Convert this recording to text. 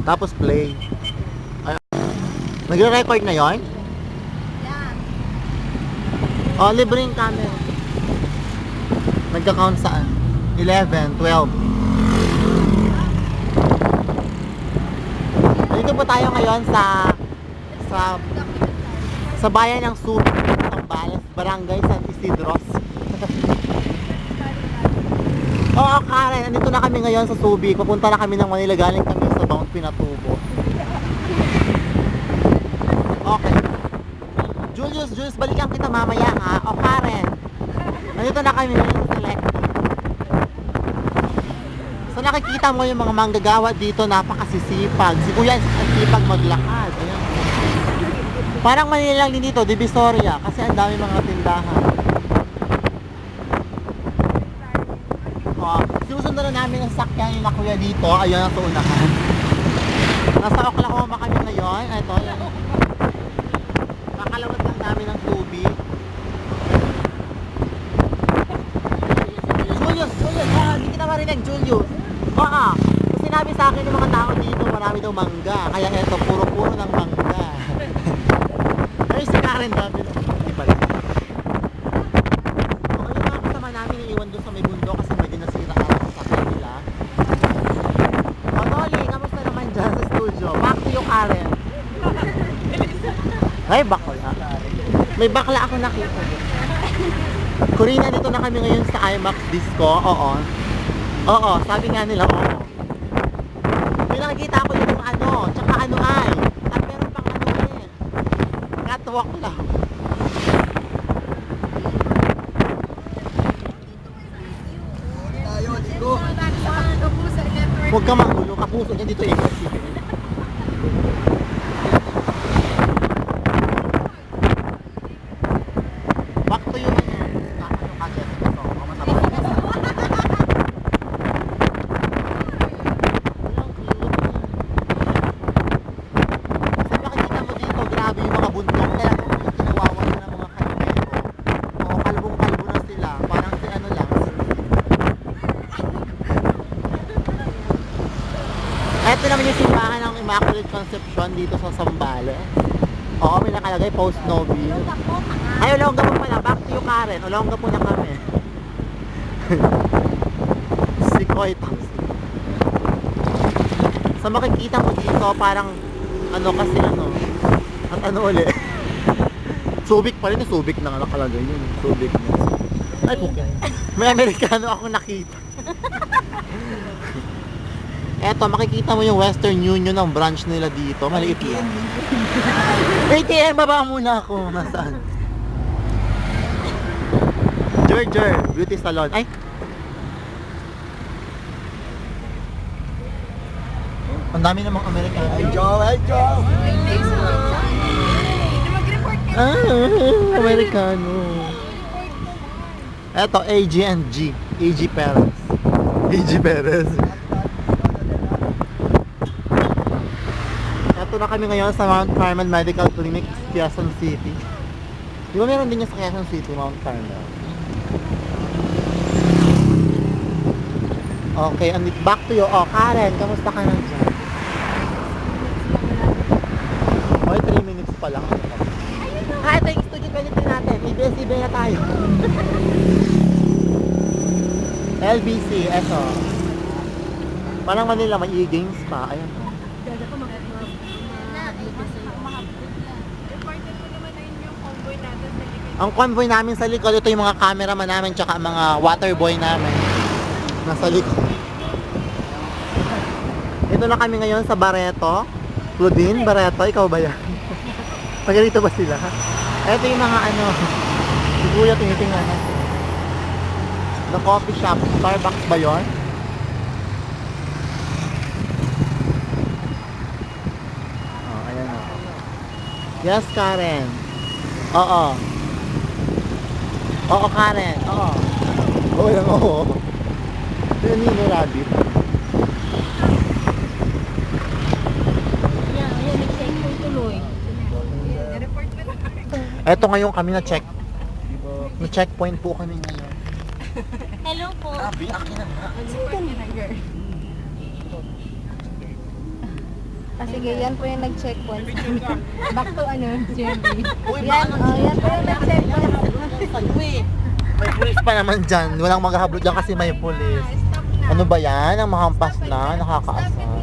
Tapos play. Ay, nagre-record na yon? Yeah. Oh, libreng camera. Nagka-count saan? 11, 12. Dito po tayo ngayon sa bayan ng Subic, Zambales, Barangay San Isidros. Oo, Karen, andito na kami ngayon sa Subic. Papunta na kami ng Manila, galing kami sa Mount Pinatubo. Okay. Julius, balikan kita mamaya ha. O Karen, andito na kami ngayon sa Selective. So nakikita mo yung mga manggagawa dito, napakasisipag. Si Kuya ang sipag maglakad. Ayan. Parang Manila lang din dito, Divisoria, kasi ang dami mga tindahan. Sinusundan na namin ang sakyan yung Kuya dito. Ayun ang unahan. Nasa Oklahoma kami ngayon. Ito, yan. Kakalawat lang namin ng tubig. Julius, hindi kita marinig, Julius. Oo, so, sinabi sa akin ng mga tao dito, marami daw mangga. Kaya eto, puro-puro ng mangga. Ay, si Karen dami. Hindi pala. O, yung mga kasama namin iiwan doon sa may bundok kasi medyo nasira ang sa kanila. O, Dolly, kamusta naman dyan sa studio? Back to you, Karen. Ay, bakla. May bakla ako nakita. Corina, dito na kami ngayon sa IMAX Disco. Oo, sabi nga nila, oo. May nakikita ko yung ano, tsaka ano ay. At meron pang ano eh. Catwalk lang. Huwag ka magulo, kapuso niya dito eh. Back to you. Ito naman yung simbahan ng Immaculate Conception dito sa Zambales. Oo, may nakalagay Post Nobil. Ay, Olonga po pala. Back to you, Karen. Olonga po na kami. Si Koy Thompson. Sa makikita mo dito, parang ano kasi ano. At ano ulit. Subic pa rin. Subic na nga nakalagay yun. Subic na. Ay, pukin. May Amerikano ako nakita. Eto, makikita mo yung Western Union ng branch nila dito. Maliit lang. ATM, baba muna ako. Nasaan? George Beauty Salon. Ay! Ang dami namang Amerikano. Hey Joe! Amerikano. Eto, AG&G. AG Perez. AG Perez. Ito na kami ngayon sa Mount Carmel Medical Clinic, Quezon City. Di ba meron din yung sa Quezon City, Mount Carmel? Okay, and back to you. Oh, Karen, kamusta ka na dyan? Okay, 3 minutes pa lang. Ito yung studio ganito natin. ABS-CBN na tayo. LBC, eto. Parang Manila, may e-games pa. Ayan o. Ang convoy namin sa likod, ito yung mga cameraman namin tsaka mga water boy namin nasa likod. Ito na kami ngayon sa Barreto. Claudine, Barreto, ikaw ba yan? Taga dito ba sila? Ito yung mga ano, si Kuya tinitingnan natin. The coffee shop, Starbucks ba yun? Oh, ayan o. Yes, Karen. Oo. Oo, Karen. Oo. Oo lang, oo. Ito yung Nino Rabbit. Eto ngayon kami na-check. Na-checkpoint po kami ngayon. Hello po. Sabi, akin na nga. sige, yan po yung nag-checkpoint. Back to GMB. Uy, Yan, yan po yung nag-checkpoint. May pulis pa naman dyan. Walang maghahablot dyan kasi may pulis. Stop na. Ano ba yan? Ang mahampas na, nakakaasar.